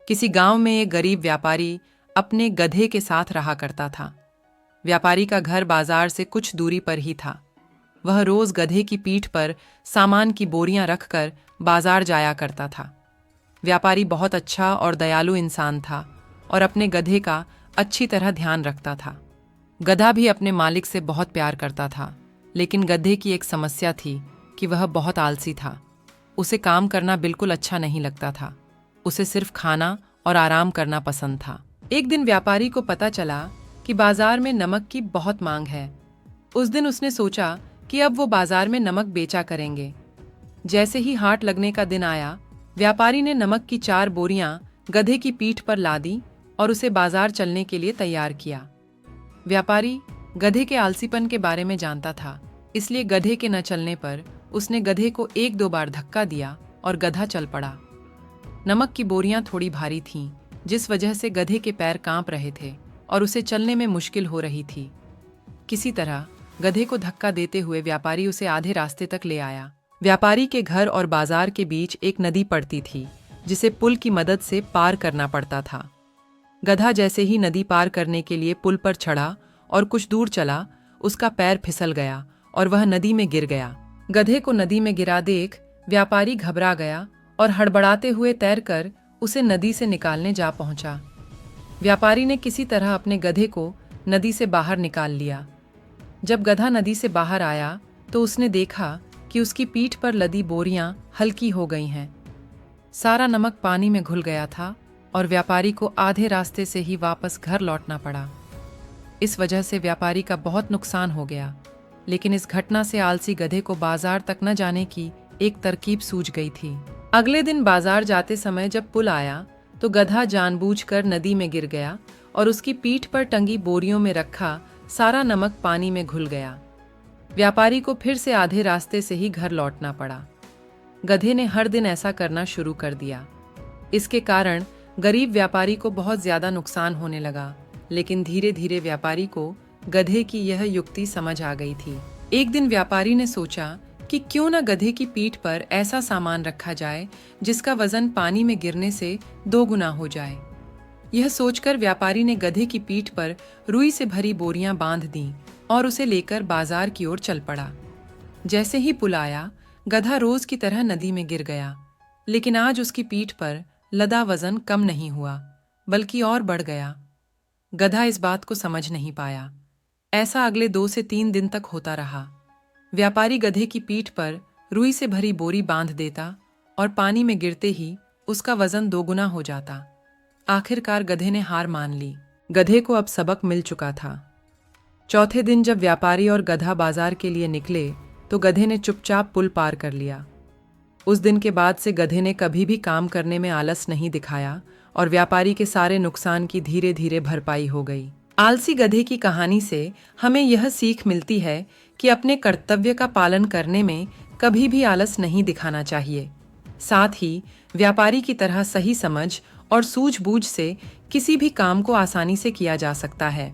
किसी गांव में एक गरीब व्यापारी अपने गधे के साथ रहा करता था। व्यापारी का घर बाजार से कुछ दूरी पर ही था। वह रोज गधे की पीठ पर सामान की बोरियां रखकर बाजार जाया करता था। व्यापारी बहुत अच्छा और दयालु इंसान था और अपने गधे का अच्छी तरह ध्यान रखता था। गधा भी अपने मालिक से बहुत प्यार करता था, लेकिन गधे की एक समस्या थी कि वह बहुत आलसी था। उसे काम करना बिल्कुल अच्छा नहीं लगता था। उसे सिर्फ खाना और आराम करना पसंद था। एक दिन व्यापारी को पता चला कि बाजार में नमक की बहुत मांग है। उस दिन उसने सोचा कि अब वो बाजार में नमक बेचा करेंगे। जैसे ही हाट लगने का दिन आया, व्यापारी ने नमक की 4 बोरियां गधे की पीठ पर लादी और उसे बाजार चलने के लिए तैयार किया। व्यापारी गधे के आलसीपन के बारे में जानता था, इसलिए गधे के न चलने पर उसने गधे को 1-2 बार धक्का दिया और गधा चल पड़ा। नमक की बोरियां थोड़ी भारी थीं, जिस वजह से गधे के पैर कांप रहे थे और उसे चलने में मुश्किल हो रही थी। किसी तरह गधे को धक्का देते हुए व्यापारी उसे आधे रास्ते तक ले आया। व्यापारी के घर और बाजार के बीच एक नदी पड़ती थी, जिसे पुल की मदद से पार करना पड़ता था। गधा जैसे ही नदी पार करने के लिए पुल पर चढ़ा और कुछ दूर चला, उसका पैर फिसल गया और वह नदी में गिर गया। गधे को नदी में गिरा देख व्यापारी घबरा गया और हड़बड़ाते हुए तैरकर उसे नदी से निकालने जा पहुंचा। व्यापारी ने किसी तरह अपने गधे को नदी से बाहर निकाल लिया। जब गधा नदी से बाहर आया तो उसने देखा कि उसकी पीठ पर लदी बोरियां हल्की हो गई हैं। सारा नमक पानी में घुल गया था और व्यापारी को आधे रास्ते से ही वापस घर लौटना पड़ा। इस वजह से व्यापारी का बहुत नुकसान हो गया, लेकिन इस घटना से आलसी गधे को बाजार तक न जाने की एक तरकीब सूझ गई थी। अगले दिन बाजार जाते समय जब पुल आया तो गधा जानबूझकर नदी में गिर गया और उसकी पीठ पर टंगी बोरियों में रखा सारा नमक पानी में घुल गया। व्यापारी को फिर से आधे रास्ते से ही घर लौटना पड़ा। गधे ने हर दिन ऐसा करना शुरू कर दिया। इसके कारण गरीब व्यापारी को बहुत ज्यादा नुकसान होने लगा, लेकिन धीरे धीरे व्यापारी को गधे की यह युक्ति समझ आ गई थी। एक दिन व्यापारी ने सोचा कि क्यों न गधे की पीठ पर ऐसा सामान रखा जाए जिसका वजन पानी में गिरने से 2 गुना हो जाए। यह सोचकर व्यापारी ने गधे की पीठ पर रुई से भरी बोरियां बांध दी और उसे लेकर बाजार की ओर चल पड़ा। जैसे ही पुल आया, गधा रोज की तरह नदी में गिर गया, लेकिन आज उसकी पीठ पर लदा वजन कम नहीं हुआ, बल्कि और बढ़ गया। गधा इस बात को समझ नहीं पाया। ऐसा अगले 2 से 3 दिन तक होता रहा। व्यापारी गधे की पीठ पर रुई से भरी बोरी बांध देता और पानी में गिरते ही उसका वजन 2 गुना हो जाता। आखिरकार गधे ने हार मान ली। गधे को अब सबक मिल चुका था। चौथे दिन जब व्यापारी और गधा बाजार के लिए निकले तो गधे ने चुपचाप पुल पार कर लिया। उस दिन के बाद से गधे ने कभी भी काम करने में आलस नहीं दिखाया और व्यापारी के सारे नुकसान की धीरे धीरे भरपाई हो गई। आलसी गधे की कहानी से हमें यह सीख मिलती है कि अपने कर्तव्य का पालन करने में कभी भी आलस नहीं दिखाना चाहिए। साथ ही व्यापारी की तरह सही समझ और सूझबूझ से किसी भी काम को आसानी से किया जा सकता है।